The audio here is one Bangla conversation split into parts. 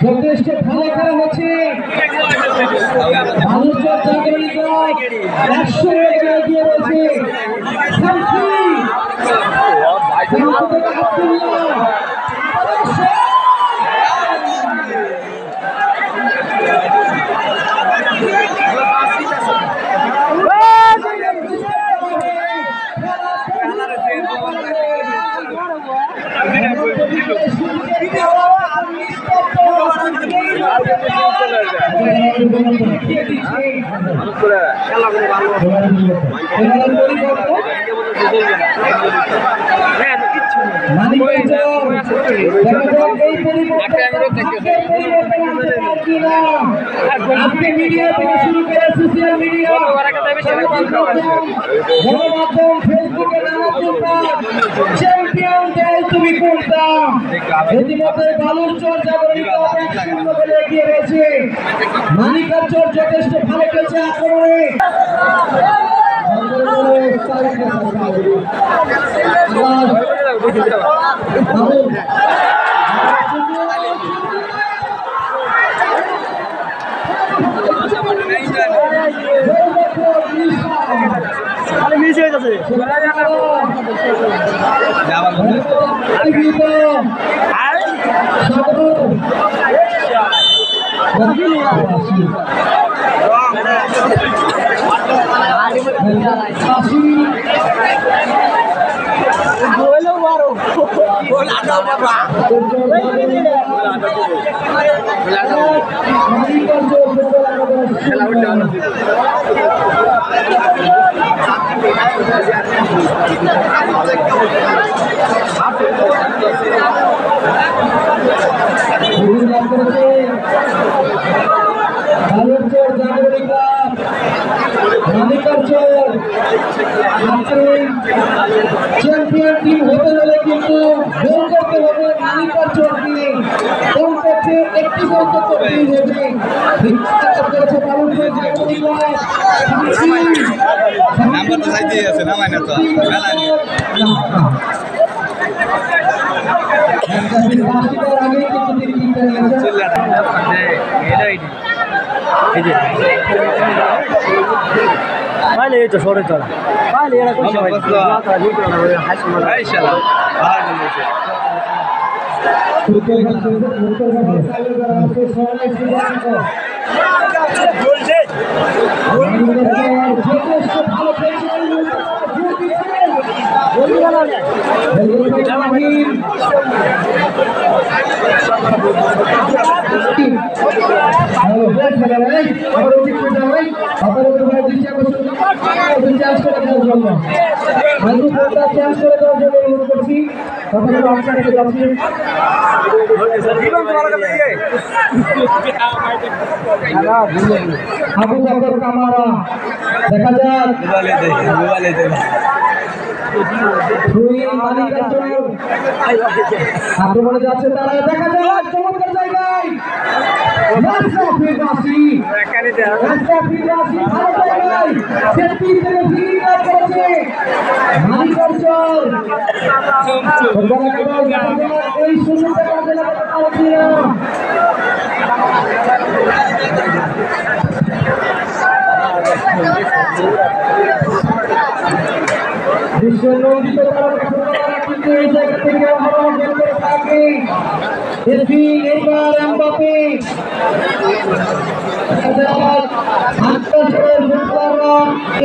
যথেষ্ট ভালো করা হচ্ছে মানুষের জাগরিত 100 এগিয়ে রয়েছে আপনি মিডিয়া থেকে শুরু করে সোশ্যাল মিডিয়া গণমাধ্যম ফেসবুকে চ্যাম্পিয়ন দল তুমি কোনটা ইতিমধ্যে বালুরচর জাগরিত 1-0 বলে এগিয়ে রয়েছে মানিকারচর যথেষ্ট ভালো খেলছে আক্রমণে মিস হয়ে যাচ্ছে চ্যাম্পিয়ন টিম হতে হলে কিন্তু গোল করতে হবে মানিকারচরকে কমপক্ষে একটি গোল তো করতেই হবে পাইলে এই তো সরে চলা পাইলে এরা কোন সময় হাই সময় ইনশাআল্লাহ আবু বকর কামারা দেখা যাক আক্রমণে যাচ্ছে তারা দেখা যাক চমৎকার জায়গায় এই সুযোগটা কাজে লাগাতে পারছি না বিশ্বনন্দিত কিন্তু এই জায়গা থেকে থাকে এবার এমবাপে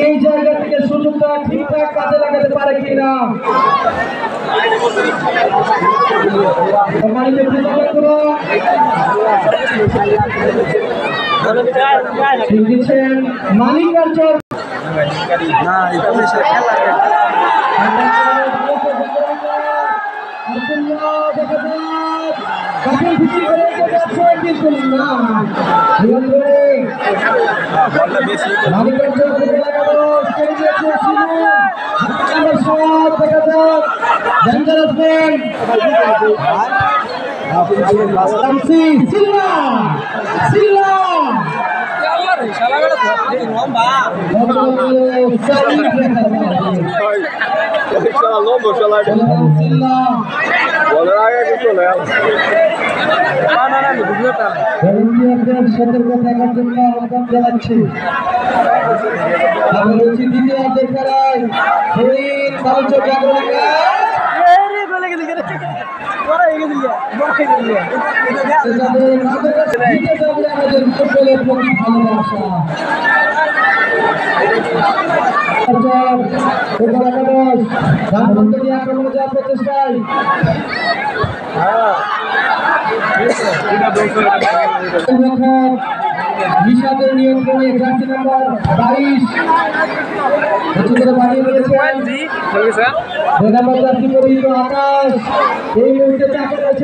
এই জায়গা থেকে সুযোগটা ঠিকঠাক কাজে লাগাতে পারে কিনা মানিকারচর না সতর্ক থাকার জন্য আহ্বান জানাচ্ছি। দ্বিতীয় খেলায় আক্রমণে যাওয়ার প্রচেষ্টায় নিশাদের নিয়ন্ত্রণে জার্সি নাম্বার 22 বানিয়ে দিয়েছেন জার্সি পরিহিত আকাশ। এই মুহূর্তে চাপে রয়েছে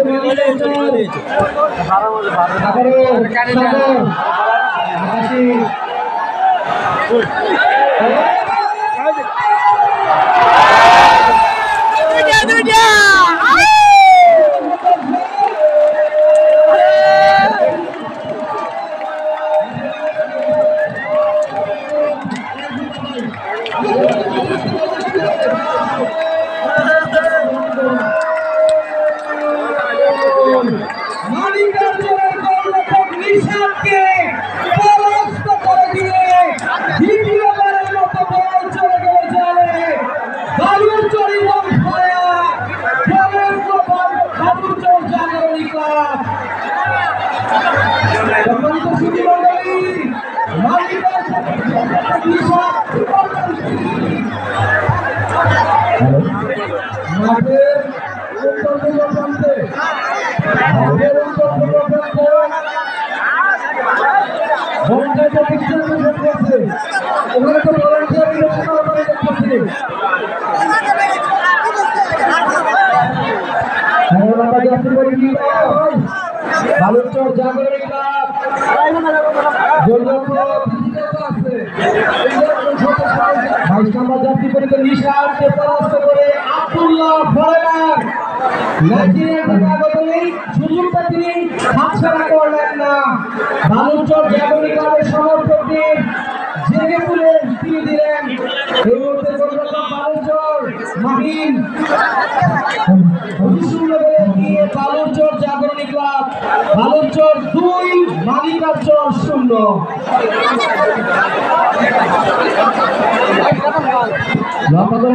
বালুরচর জাগরণী ক্লাব যাত্রী পরিবার নিশাদকে পরাস্ত করে আব্দুল্লাহ ফরেনার সুযোগটা তিনি হাতছাড়া করলেন না। বালুরচর জাগরণী ক্লাবের সমর্থকদের জেগে তুলে তিনি দিলেন। এই মুহূর্তে বালুরচর মাহিন বালুরচর জাগরণী ক্লাব বালুরচর 2 মানিকারচর 0।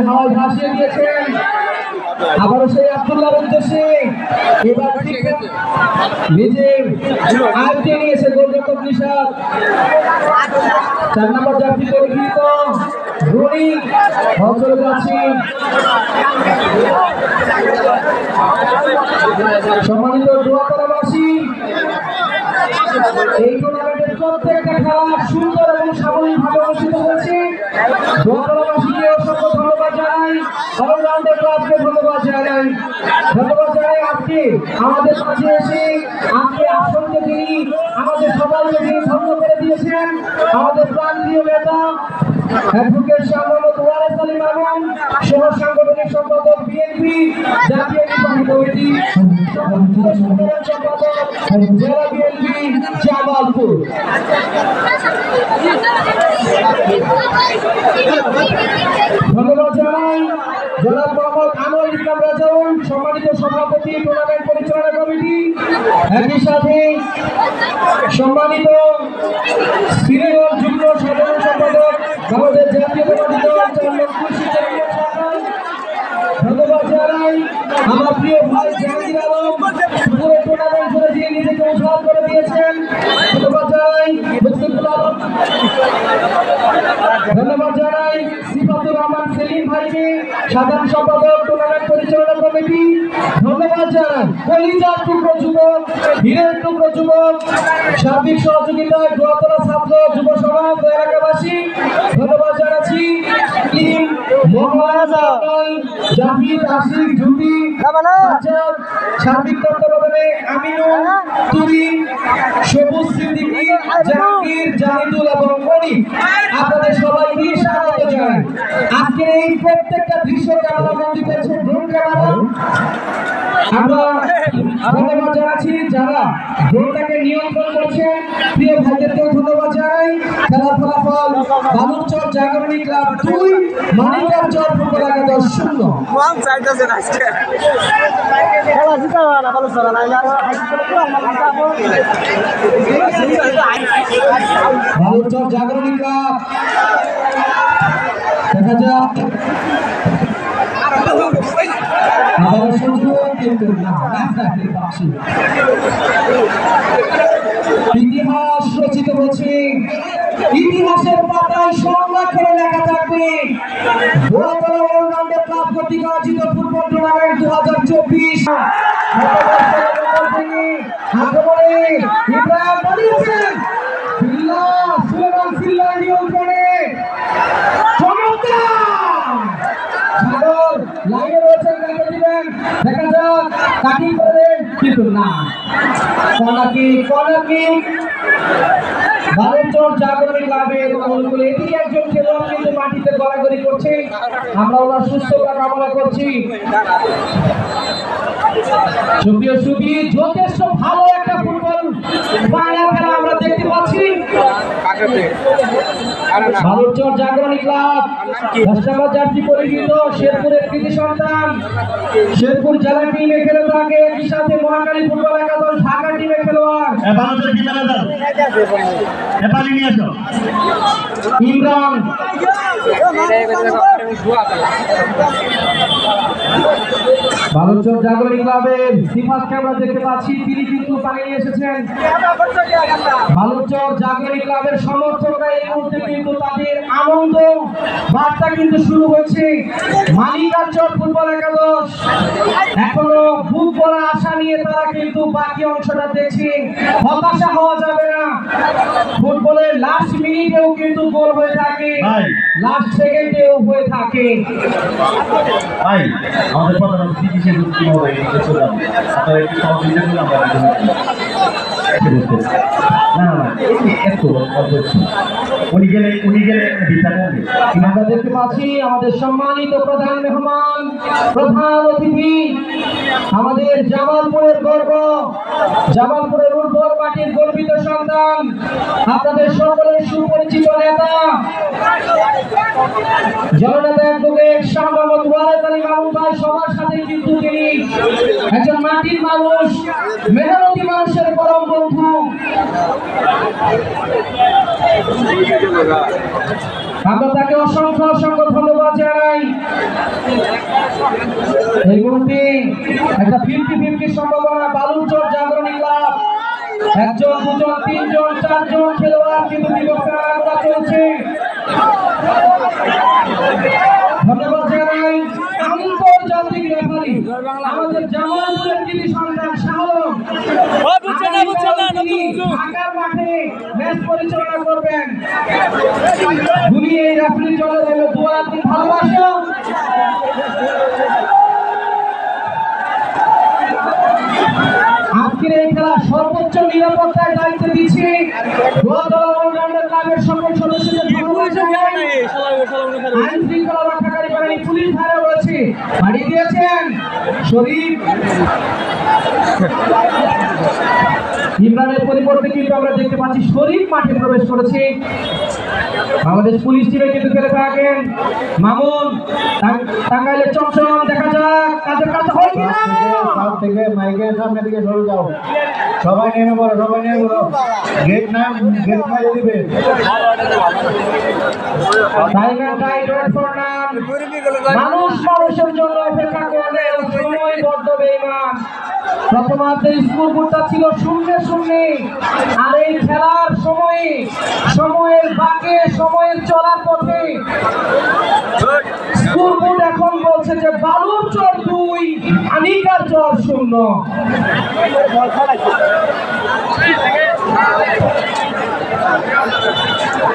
হাওয়ায় ভাসিয়ে দিয়েছেন আবারও সেই আব্দুল্লাহর উদ্দেশ্যে। এবার নিজের আয়ত্তে নিয়েছে গোলরক্ষক নিশাদ। 4 নম্বর জার্সি পরিহিত রনি চলে যাচ্ছে। সম্মানিত দোয়াতলাবাসী, এই টুর্নামেন্টের প্রত্যেকটা খেলা সুন্দর এবং সাময়িকভাবে অনুষ্ঠিত হয়েছে। দোয়াতলাবাসীকে অসংখ্য ধন্যবাদ জানাই, অলরাউন্ডার ক্লাবকে ধন্যবাদ জানাই। আজকে আমাদের মাঝে এসে আজকে আসনকে তিনি আমাদের সবাইকে তিনি ধন্য করে দিয়েছেন। আমাদের প্রান্তীয় নেতা অ্যাডভোকেট শাহ মোহাম্মদ ওয়ারেস আলী মামুন, সহ সাংগঠনিক সম্পাদক বিএনপি জাতীয় নির্বাহী কমিটি, সম্পাদক জেলা বিএনপি জামালপুর। ধন্যবাদ জানাই জনাব মোহাম্মদ আনোয়ার ইসলাম রাজাউল, সম্মানিত সভাপতি টুর্নামেন্ট পরিচালনা কমিটি, একই সাথে সম্মানিত সিনিয়র যুগ্ম সাধারণ সম্পাদক আমাদের জাতীয় ধন্যবাদ জানাই আমার প্রিয় ভাই জাহাঙ্গীর আলম, পুরো টুর্নামেন্ট ধরে দিয়ে নিজেকে উৎসাহ করে দিয়েছেন। ধন্যবাদ জানাই ধন্যবাদ জানাই সিফাতুর রহমান সেলিম ভাইকে, সাধারণ সম্পাদক টুর্নামেন্ট পরিচালনা কমিটি। ধন্যবাদ জানাই কলিজার টুকরো যুবক, হীরের টুকরো যুবক, সার্বিক সহযোগিতায় দোয়াতলা ছাত্র যুব সমাজ এলাকাবাসী। ধন্যবাদ জানাচ্ছি টিম মোহাম্মদ জাহিদ আশিক জুটি, সার্বিক তত্ত্বাবধানে আমিনুল, তুরিন, সবুজ সিদ্দিকী, জাহাঙ্গীর, জাহিদুল এবং মনি। আপনাদের সবাইকে স্বাগত জানাই। আজকের এই প্রত্যেকটা দৃশ্য ক্যামেরা বন্দী করেছে ড্রোন ক্যামেরা। আমরা ধন্যবাদ জানাচ্ছি যারা ড্রোনটাকে নিয়ন্ত্রণ করছেন, প্রিয় ভাইদেরকেও ধন্যবাদ জানাই। খেলার ফলাফল বালুরচর জাগরণী ক্লাব 2, মানিকারচর ফুটবল একাদশ 0। বালুরচর জাগরণী ক্লাব দেখা যাক আবার সুযোগ কিন্তু না ইতিহাস রচিত হচ্ছে ইতিহাসের পাতায় সংরক্ষণে লেখা থাকবে গোয়াতলা অলরাউন্ডার ক্লাব কর্তৃক আয়োজিত ফুটবল টুর্নামেন্ট 2024 আক্রমণে ইব্রাহিম বানিয়েছেন সুলেমান সিল্লার নিয়ন্ত্রণে চমৎকার লাইনে রয়েছেন কাকে দিবেন দেখা যাক কাটি করে কিন্তু না কর্নার বালুরচর জাগরণী ক্লাবের অনুকূলে এটি একজন খেলোয়াড় কিন্তু মাটিতে গড়াগড়ি করছে আমরা ওনার সুস্থতা কামনা করছি সুপ্রিয় সুধী যথেষ্ট ভালো একটা ফুটবল ফাইনাল খেলা আমরা দেখতে পাচ্ছি বালুরচর জাগরণী ক্লাব রাষ্ট্রবাদ জার্সি পরিহিত শেরপুরের কৃতি সন্তান শেরপুর জেলা টিমে খেলে থাকে একই সাথে মহাকালী ফুটবল একাদশ ঢাকা টিমে খেলোয়াড় ইমরান বালুরচর জাগরণী ক্লাবের সিফাতকে আমরা দেখতে পাচ্ছি তিনি কিন্তু পালিয়ে এসেছেন বালুরচর জাগরণী ক্লাবের সমর্থকরা এই মুহূর্তে কিন্তু তাদের আনন্দ বার্তা কিন্তু শুরু হয়েছে মানিকারচর ফুটবল একাদশ এখনো বুক ভরা আশা নিয়ে তারা কিন্তু বাকি অংশটা দেখছে হতাশা হওয়া যাবে না ফুটবলের লাস্ট মিনিটেও কিন্তু গোল হয়ে থাকে লাস্ট সেকেন্ডেও হয়ে থাকে ভাই আমাদের প্রধানমন্ত্রী কিসের কি হবে চলে আপনারা একটু সহযোগিতা করলে আমরা না একটু উনি গেলে আমরা দেখতে পাচ্ছি আমাদের সম্মানিত প্রধান মেহমান প্রধান অতিথি আমাদের জামালপুরের গর্ব জামালপুরের উর্বর মাটির গর্বিত সন্তান আপনাদের সকলের সুপরিচিত নেতা জননেতা অ্যাডভোকেট শাহ মোহাম্মদ ওয়ারেদ আলী মামুন ভাই সবার সাথে কিন্তু তিনি একজন মাটির মানুষ মেহনতি মানুষের পরম বন্ধু আমরা তাকে অসংখ্য ধন্যবাদ জানাই এই মুহূর্তে একটা 50-50 সম্ভাবনা বালুরচর জাগরণী ক্লাব একজন দুজন তিনজন চারজন খেলোয়াড় কিন্তু বিবেচনা চলছে ধন্যবাদ জানাই আন্তর্জাতিক রেফারি আমাদের জামালপুরের কৃতি সন্তান শাহরুখ ঢাকার মাঠে ম্যাচ পরিচালনা করবেন উনি এই রেফারির জন্য দোয়া ভালোবাসা আজকের এই খেলা সর্বোচ্চ নিরাপত্তায় দায়িত্ব দিচ্ছি ক্লাবের সকল সদস্যদের আইন শৃঙ্খলা রক্ষাকারী বাহিনী পুলিশ ধারা রয়েছে বাড়ি দিয়েছেন শরীফ ইমরানের পরিবর্তে কিন্তু আমরা দেখতে পাচ্ছি শরীফ মাঠে প্রবেশ করেছে বাংলাদেশ পুলিশ টিমে কিন্তু খেলে থাকেন মামুন টাঙ্গাইলের চমচম দেখা যাক কাজের কাজ হয় কিনা থেকে মাইকের সামনে দিকে সরে যাও সবাই নেমে পড়ো গেট না দিবে মানুষ মানুষের জন্য অপেক্ষা করলে সময় বড্ড বেঈমান প্রথমার্ধে স্কোরবোর্ডটা ছিল 0-0 আর এই খেলার সময়ে সময়ের বাঁকে সময়ের চলার পথে স্কোরবোর্ড এখন বলছে যে বালুরচর 2 আনিকারচর 0।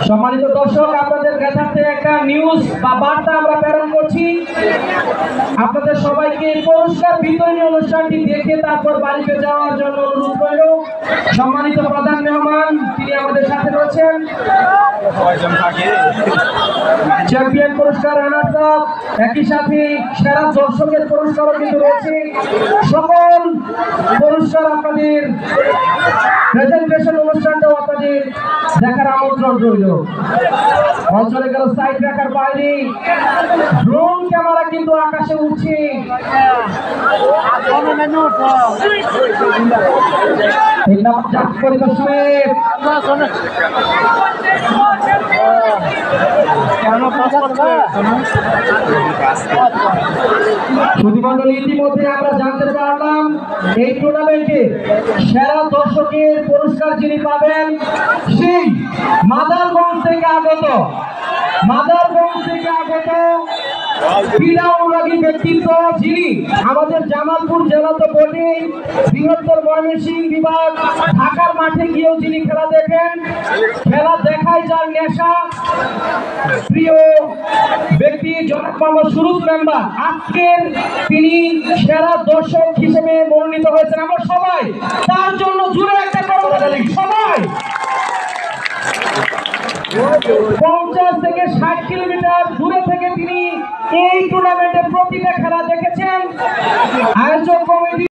সম্মানিত দর্শক আপনাদের কাছে একটা নিউজ বা বার্তা আমরা প্রেরণ করছি আপনাদের সবাইকে পুরস্কার বিতরণী অনুষ্ঠানটি দেখে তারপর বাড়িতে যাওয়ার জন্য অনুরোধ রইল সম্মানিত প্রধান মেহমান তিনি আমাদের সাথে রয়েছেন চ্যাম্পিয়ন পুরস্কার রানার্স আপ একই সাথে সেরা দর্শকের পুরস্কারও কিন্তু রয়েছে সকল পুরস্কার আপনাদের প্রেজেন্টেশন অনুষ্ঠানটাও আপনাদের দেখার আমন্ত্রণ রইল। অঞ্চলে গেল সাইড রাখার বাইরে ড্রোন ক্যামেরা কিন্তু আকাশে উঠছে। পরিদর্শনে সুধীমণ্ডলী, ইতিমধ্যে আমরা জানতে পারলাম এই টুর্নামেন্টে সেরা দর্শকের পুরস্কার যিনি পাবেন সেই মাদারগঞ্জ থেকে আগত ক্রীড়া অনুরাগী ব্যক্তিত্ব, যিনি আমাদের জামালপুর জেলা তো বটে, বৃহত্তর ময়মনসিংহ বিভাগ ঢাকার মাঠে গিয়েও যিনি খেলা দেখেন, খেলা দেখায় যার নেশা, প্রিয় ব্যক্তি জনাব মোহাম্মদ সুরুজ মেম্বার, আজকের তিনি সেরা দর্শক হিসেবে মনোনীত হয়েছেন। আমরা সবাই তার জন্য জুড়ে একটা করতালি, সবাই 50 থেকে 60 কিলোমিটার দূরে থেকে তিনি এই টুর্নামেন্টের প্রতিটা খেলা দেখেছেন। আয়োজক কমিটি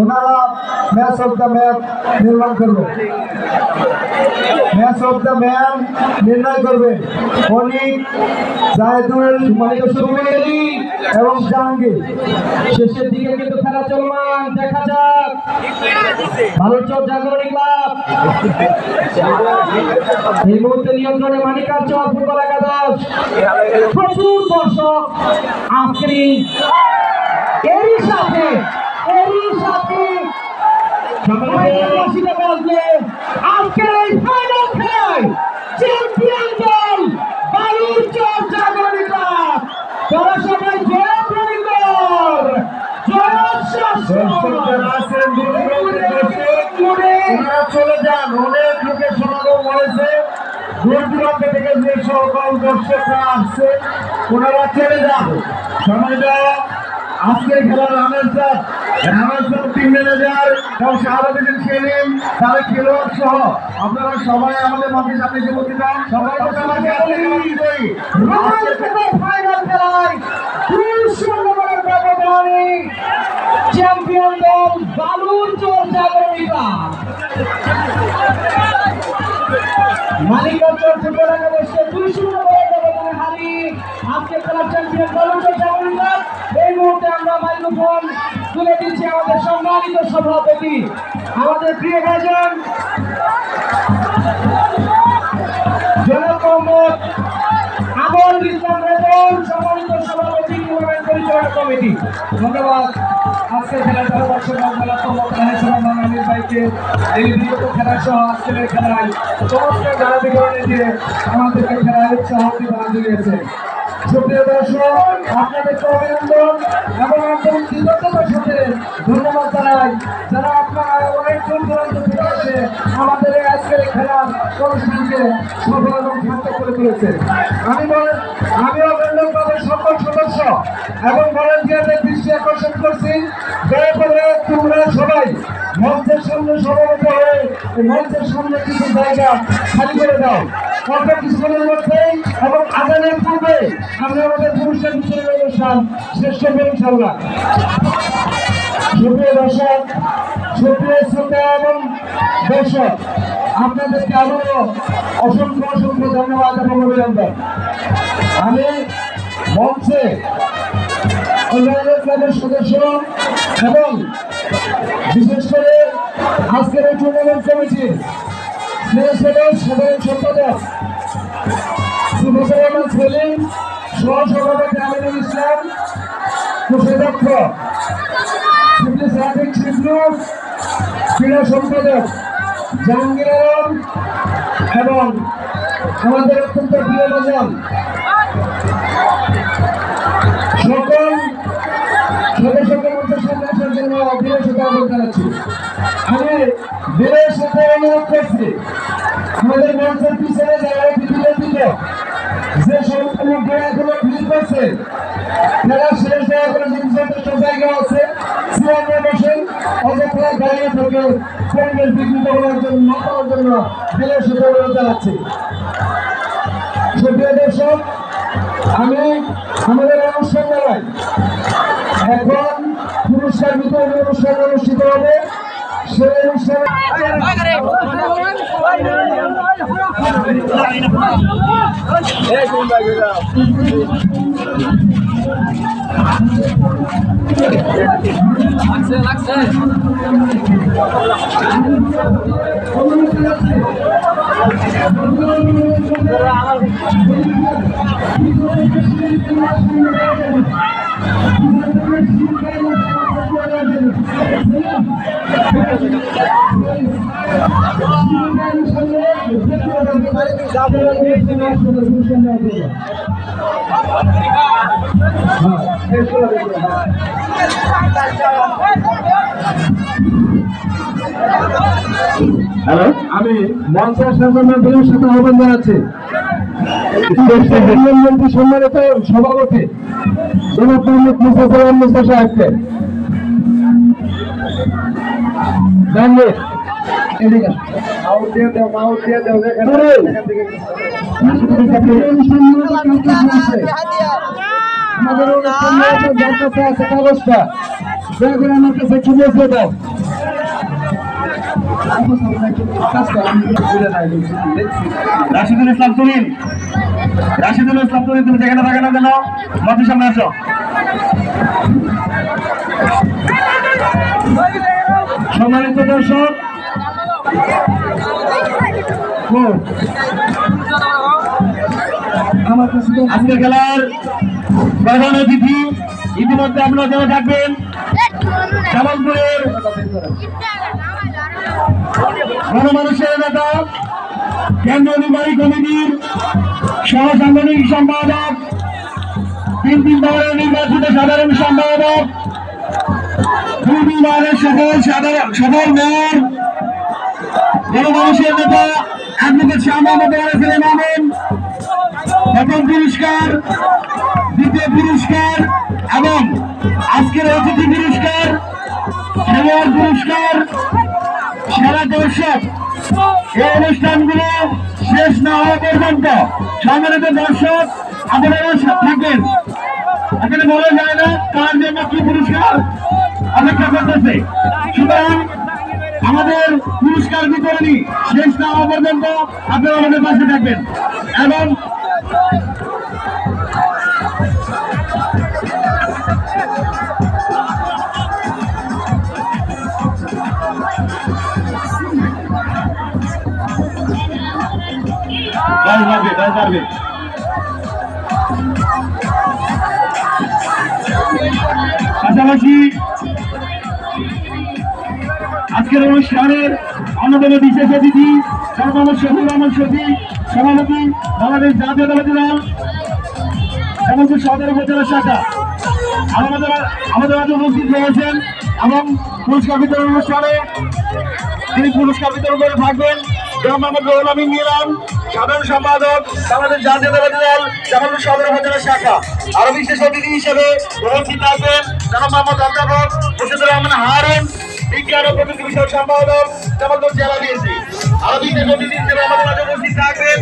ওনারা ম্যাচ অফ দ্য ম্যাচ নির্মাণ করবে, ম্যাচ অফ দ্য ম্যাচ নির্ণয় করবে অনিক, জায়দুল, এবং জাহাঙ্গীর। শেষের দিকে কিন্তু খেলা চলমান, দেখা যাক বালুরচর জাগরণী ক্লাব এই মুহূর্তে নিয়ন্ত্রণে মানিকার চর ফুটবল একাদশ। প্রচুর দর্শক আজকের এরই সাথে আজকের এই ফাইনাল খেলায় চ্যাম্পিয়ন দল বালুরচর জাগরণী ক্লাব। তারা সবাই জয়ধ্বনি কর, চলে যান। অনেক লোকের সমাগম হয়েছে, দূর দূরান্ত থেকে যে সকল দর্শকরা আসছে ওনারা চলে যান। সময়টা আজকের খেলার রানার টিম ম্যানেজার এবং শাহাবুদ্দিন সেলিম, তারা খেলোয়াড় সহ আপনারা সবাই আমাদের মঞ্চে সামনে এসে উপস্থিত হন। সবাই ফাইনাল খেলায় 2-0 ব্যবধানে চ্যাম্পিয়ন দল বালুরচর জাগরণী ক্লাব। মানিকগঞ্জ ফুটবল একাদশকে 2-0 ব্যবধানে হারিয়ে আজকে খেলার চ্যাম্পিয়ন বালুরচর জাগরণী ক্লাব। এই মুহূর্তে আমরা মাইক্রোফোন তুলে দিচ্ছি আমাদের সম্মানিত সভাপতি, আমাদের প্রিয় ভাইজান জনাব মোহাম্মদ আবুল ইসলাম রেবন, সম্মানিত সভাপতি টুর্নামেন্ট পরিচালনা কমিটি। ধন্যবাদ। আজকে খেলার পরামর্শ বাঙালির বাইকে এই বিগত খেলার সহ আজকের খেলায় চমৎকার ধারা বিবরণী দিয়ে আমাদেরকে খেলায় উৎসাহ দিয়েছে। সুপ্রিয় দর্শক, আপনাদেরকে অভিনন্দন এবং একদম কৃতজ্ঞতার সাথে ধন্যবাদ জানাই যারা আপনারা অনেক দূর দূরান্ত থেকে এসে আমাদের এই আজকের খেলার অনুষ্ঠানকে সফল এবং সার্থক করে তুলেছে। আমিও বেন্ডল ক্লাবের সকল সদস্য এবং ভলান্টিয়ারদের দৃষ্টি আকর্ষণ করছি, দয়া করে তোমরা সবাই মঞ্চের সামনে সমবেত হয়ে মঞ্চের সামনে কিছু জায়গা খালি করে দাও। অল্প কিছুক্ষণের মধ্যেই এবং আজানের পূর্বে আমরা আমাদের পুরস্কার বিতরণের অনুষ্ঠান শেষ করবো ইনশাআল্লাহ। সুপ্রিয় দর্শক, সুপ্রিয় শ্রোতা এবং দর্শক, আপনাদেরকে আবারও অসংখ্য ধন্যবাদ এবং অভিনন্দন। আমি মঞ্চে অন্যান্য ক্লাবের সদস্য এবং বিশেষ করে আজকের এই টুর্নামেন্ট কমিটির সাধারণ সম্পাদক রহমান সেলিম, সহসভাপতি আমিনুল ইসলাম, কোষাধ্যক্ষ ক্রীড়া সম্পাদক জাহাঙ্গীর আলম এবং আমাদের অত্যন্ত প্রিয় বাজান সকল সদস্যকে মঞ্চের সামনে আসার জন্য বিনয়ের সাথে আহ্বান জানাচ্ছি। আমি বিনয়ের সাথে অনুরোধ করছি আমাদের মঞ্চের পিছনে যারা বিদ্যুৎ যে সমস্ত লোকগুলো ভিড় করছে, খেলা শেষ দেওয়া করে জায়গা আছে চেয়ারে বসেন, অযথা বাইরে থেকে পরিবেশ বিঘ্নিত করার জন্য না করার জন্য দিনের সাথে অনুরোধ জানাচ্ছি। সুপ্রিয় দর্শক, আমি আমাদের অনুষ্ঠান মেলায় এখন পুরস্কার বিতরণ অনুষ্ঠান অনুষ্ঠিত হবে। সেই অনুষ্ঠানে হ্যালো, আমি মঞ্চের সাংবাদিকদের সাথে আহ্বান জানাচ্ছি। মন্ত্রী সম্মানিত সভাপতি জনাব মোহাম্মদ মুস্তাফা মুস্তা সাহেবকে জানবেন এদিকে আমাদের কাগজটা দয়া করে আমার কাছে একটু বসে দাও। রাশিদুল ইসলাম তুলিন, রাশিদুল ইসলাম তুলিন, তুমি যেখানে থাকা না কেন মঞ্চের সামনে আসো। সম্মানিত দর্শক, আমার কাছে আজকের খেলার প্রধান অতিথি ইতিমধ্যে আপনারা যারা থাকবেন জামালপুরের গণমানুষের নেতা, কেন্দ্রীয় নির্বাহী কমিটির সহ সাংগঠনিক সম্পাদক, তিন বারের নির্বাচিত সাধারণ সম্পাদক, দুই বারের সকল মেয়র, গণমানুষের নেতা অ্যাডভোকেট শাহ মোহাম্মদ ওয়ারেসের মামুন, প্রথম পুরস্কার, দ্বিতীয় পুরস্কার এবং আজকের অতিথি পুরস্কার, খেলোয়াড় পুরস্কার, সেরা দর্শক, এই অনুষ্ঠানগুলো শেষ না হওয়া পর্যন্ত সম্মানিত দর্শক আপনারা থাকবেন। এখানে বলা যায় না কার জন্য কি পুরস্কার অপেক্ষা করতেছে। সুতরাং আমাদের পুরস্কার বিতরণী শেষ না হওয়া পর্যন্ত আপনারা আমাদের পাশে থাকবেন এবং পাশাপাশি আজকের অনুষ্ঠানের অন্যতম বিশেষ অতিথি মোহাম্মদ শফিউর রহমান শফি, সভাপতি বাংলাদেশ জাতীয়তাবাদী দল জামালপুর সদর উপজেলা শাখা আমাদের মাঝে উপস্থিত রয়েছেন এবং পুরস্কার বিতরণ অনুষ্ঠানে তিনি পুরস্কার বিতরণ করে থাকবেন জনাব মোহাম্মদ রুহুল আমিন নিলাম, সাধারণ সম্পাদক বাংলাদেশ জাতীয়তাবাদী দল জামালপুর সদর উপজেলা শাখা। আরো বিশেষ অতিথি হিসেবে উপস্থিত থাকবেন জনাব মোহাম্মদ অধ্যাপক মুর্শিদুর রহমান হারুন, বিজ্ঞান ও প্রযুক্তি বিষয়ক সম্পাদক জামালপুর জেলা বিএনপি। আরো বিশেষ অতিথি হিসেবে আমাদের মাঝে উপস্থিত থাকবেন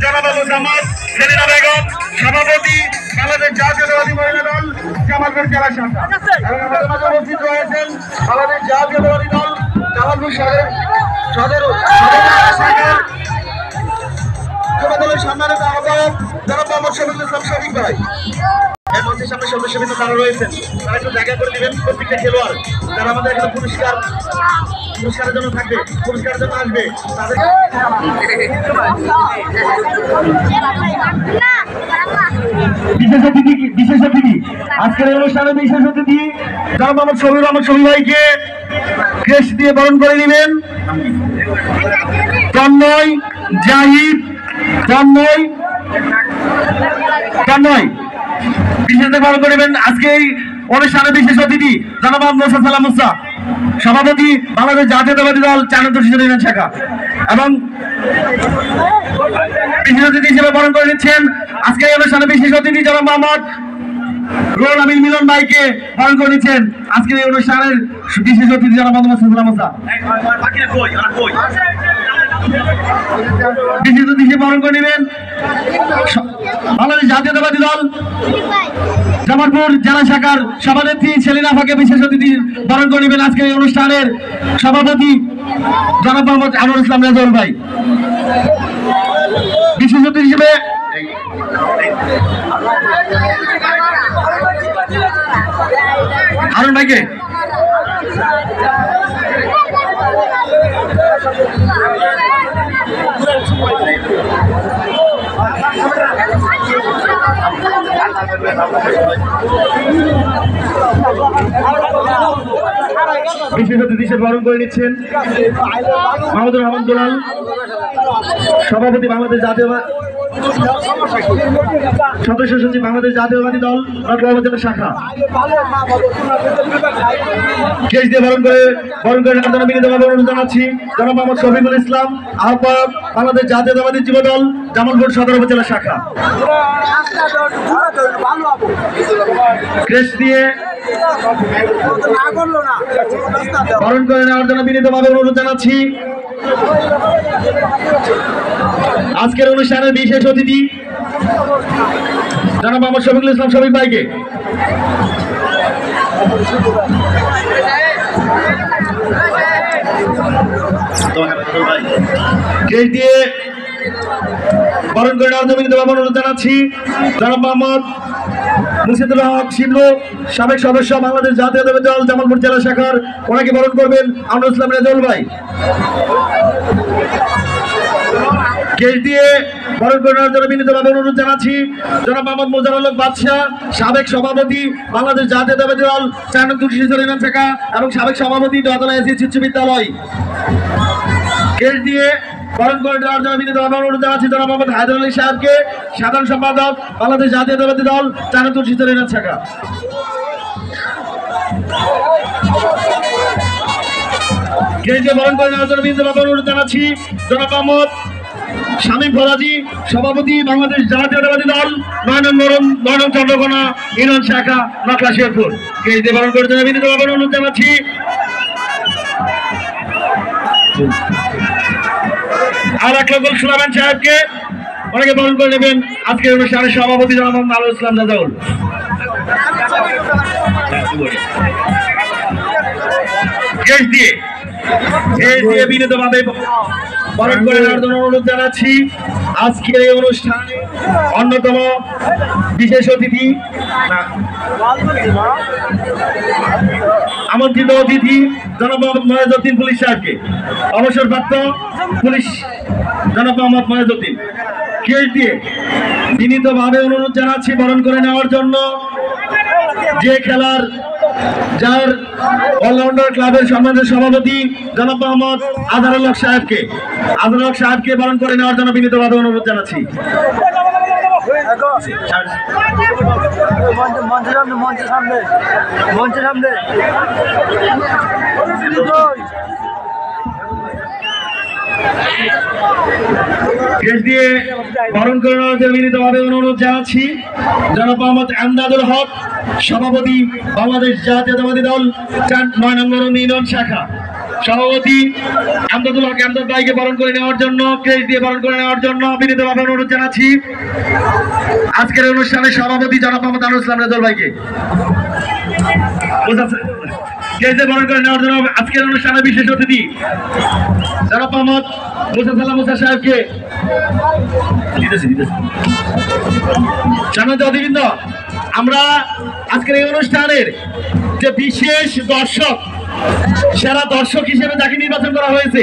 জনাব আবু জামাত সেলিনা বেগম, সভাপতি বাংলাদেশ জাতীয়তাবাদী মহিলা দল জামালপুর জেলা শাখা। এবং আমাদের মাঝে উপস্থিত রয়েছেন বাংলাদেশ জাতীয়তাবাদী দল জামালপুর সদর শাখার যুবদলের সম্মানিত আহ্বায়ক জনাব মোহাম্মদ শফিকুল ইসলাম শফিক ভাই। এর মধ্যে সামনে সদস্যবৃন্দ তারা রয়েছেন, তারা একটু জায়গা করে দিবেন। প্রত্যেকটা খেলোয়াড় যারা আমাদের এখানে পুরস্কারের জন্য থাকবে, পুরস্কারের জন্য আসবে, তাদের বিশেষ অতিথি আজকের অনুষ্ঠানে বিশেষ অতিথি জনাব মোহাম্মদ শফিউর রহমান শফি ভাইকে ক্রেস্ট দিয়ে বরণ করে নেবেন। তন্ময় জাহিদ, তন্ময় বিশেষ বরণ করবেন আজকে এই অনুষ্ঠানে বিশেষ অতিথি জনাব মোহাম্মদ সালাম মুসা, সভাপতি বাংলাদেশ জাতীয়তাবাদী দল চারুদর্শী ইউনিয়ন শাখা। এবং বিশেষ অতিথি হিসেবে বরণ করে নিচ্ছেন আজকে এই অনুষ্ঠানে বিশেষ অতিথি জনাব মোহাম্মদ রুহুল আমিন মিলন ভাইকে বরণ করে নিচ্ছেন আজকের এই অনুষ্ঠানের বিশেষ অতিথি জনাব মোহাম্মদ সুজলাম মোসা। বিশেষ অতিথি বরণ করে নেবেন বাংলাদেশ জাতীয়তাবাদী দল জামালপুর জেলা শাখার সভানেত্রী সেলিনা আপাকে বিশেষ অতিথি বরণ করে নেবেন আজকের এই অনুষ্ঠানের সভাপতি জনাব মোহাম্মদ আনোয়ার ইসলাম রেজাউল ভাই। বিশেষ অতিথি হিসেবে হারুন ভাইকে বিশেষ অতিথি হিসেবে বরণ করে নিচ্ছেন মাহমুদুর রহমান দুলাল, সভাপতি বাংলাদেশ জাতীয় সদস্য সচিব বাংলাদেশ জাতীয়বাদী দল নটরবাজার শাখা। কেস দিয়ে বরণ করে নেওয়ার জন্য বিনীতভাবে অনুরোধ জানাচ্ছি জনাব মোহাম্মদ শফিকুল ইসলাম, আহ্বায়ক বাংলাদেশ জাতীয়তাবাদী যুব দল জামালপুর সদর উপজেলা শাখা। কেস দিয়ে বরণ করে নেওয়ার জন্য বিনীতভাবে অনুরোধ জানাচ্ছি আজকের অনুষ্ঠানের বিশেষ অতিথি জনাব মোহাম্মদ শফিকুল ইসলাম শফিক ভাইকে। কেস দিয়ে বরণ করে নেওয়ার জন্য বিনীতভাবে অনুরোধ জানাচ্ছি জনাব মোহাম্মদ মুর্শিদুল হক শিবলু, সাবেক সদস্য বাংলাদেশ জাতীয়তাবাদী দল জামালপুর জেলা শাখার, ওনাকে বরণ করবেন আনোয়ার ইসলাম রেজাউল ভাই। কেস দিয়ে বরণ করে নেওয়ার জন্য বিনীতভাবে অনুরোধ জানাচ্ছি জনাব মোহাম্মদ মোজারুল হক বাদশাহ, সাবেক সভাপতি বাংলাদেশ জাতীয়তাবাদী দল ৪ নং তুলসীচর ইউনিয়ন শাখা এবং সাবেক সভাপতি দোয়াতলা এসএসসি উচ্চ বিদ্যালয়। কেস দিয়ে বরণ করে নেওয়ার জন্য বিনীতভাবে অনুরোধ জানাচ্ছি জনাব মোহাম্মদ হায়দার আলী সাহেবকে, সাধারণ সম্পাদক বাংলাদেশ জাতীয়তাবাদী দল ৪ নং তুলসীচর ইউনিয়ন শাখা। কেস দিয়ে বরণ করে নেওয়ার জন্য বিনীতভাবে অনুরোধ জানাচ্ছি জনাব মোহাম্মদ শামীম ফরাজি, সভাপতি বাংলাদেশ জাতীয়তাবাদী দল ৯ নং চন্দ্রকোনা ইউনিয়ন শাখা নকলা শেরপুর। কেস দিয়ে বরণ করে জন্য বিনীতভাবে অনুরোধ জানাচ্ছি আর এক লক্ষ সুলামান সাহেবকে, অনেকে বরণ করে নেবেন আজকের অনুষ্ঠানের সভাপতি জনাব মোহাম্মদ আনোয়ার ইসলাম রেজাউল। কেস দিয়ে বিনীতভাবে বরণ করে নেওয়ার জন্য অনুরোধ জানাচ্ছি আজকের এই অনুষ্ঠানে অন্যতম বিশেষ অতিথি আমন্ত্রিত অতিথি জনাব মোহাম্মদ ময়েজউদ্দিন পুলিশ সাহেবকে, অবসরপ্রাপ্ত পুলিশ জনাব মোহাম্মদ ময়েজউদ্দিন। কেস দিয়ে বিনীতভাবে অনুরোধ জানাচ্ছি বরণ করে নেওয়ার জন্য যে খেলার যার অলরাউন্ডার ক্লাবের সম্মানিত সভাপতি জনাব মোহাম্মদ আজহারুল হক সাহেবকে বরণ করে নেওয়ার জন্য বিনীতভাবে অনুরোধ জানাচ্ছি। কেস দিয়ে বরণ করে নেওয়ার জন্য বিনীতভাবে অনুরোধ জানাচ্ছি জনাব মোহাম্মদ আমদাদুল হক, সভাপতি বাংলাদেশ জাতীয়তাবাদী দল ৯ নম্বর ইউনিয়ন শাখা, সভাপতি আমদাদুল হক আমদাদ ভাইকে বরণ করে নেওয়ার জন্য, কেস দিয়ে বরণ করে নেওয়ার জন্য বিনীতভাবে অনুরোধ জানাচ্ছি আজকের অনুষ্ঠানের সভাপতি জনাব মোহাম্মদ আনোয়ার ইসলাম রেজাউল ভাইকে। কেস দিয়ে বরণ করে নেওয়ার জন্য আজকের অনুষ্ঠানের বিশেষ অতিথি জনাব মোহাম্মদ মুসা সাহেবকে। সম্মানিত অতিবৃন্দ, আমরা আজকের এই অনুষ্ঠানের যে বিশেষ দর্শক, সেরা দর্শক হিসেবে যাকে নির্বাচন করা হয়েছে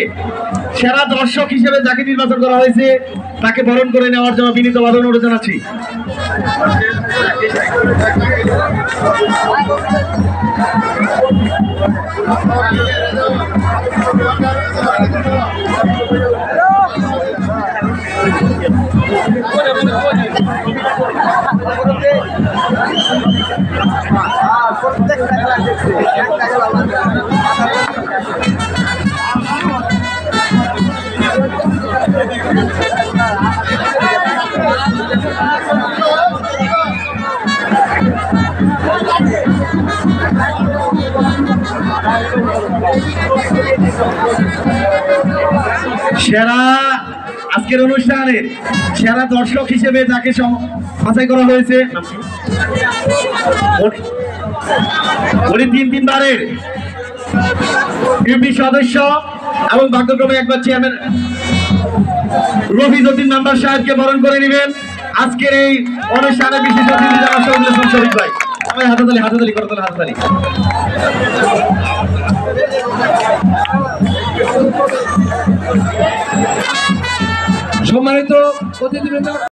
তাকে বরণ করে নেওয়ার জন্য বিনীতভাবে অনুরোধ জানাচ্ছি। সেরা আজকের অনুষ্ঠানে সেরা দর্শক হিসেবে যাকে বাছাই করা হয়েছে উনি তিনবারের ইউপি সদস্য এবং ভাগ্যক্রমে একবার চেয়ারম্যান রফিজউদ্দিন মেম্বার সাহেবকে বরণ করে নেবেন আজকের এই অনুষ্ঠানে বিশেষ অতিথি যারা শরীফ ভাই সবাই হাততালি করতেন হাততালি। সম্মানিত অতিথিবৃন্দ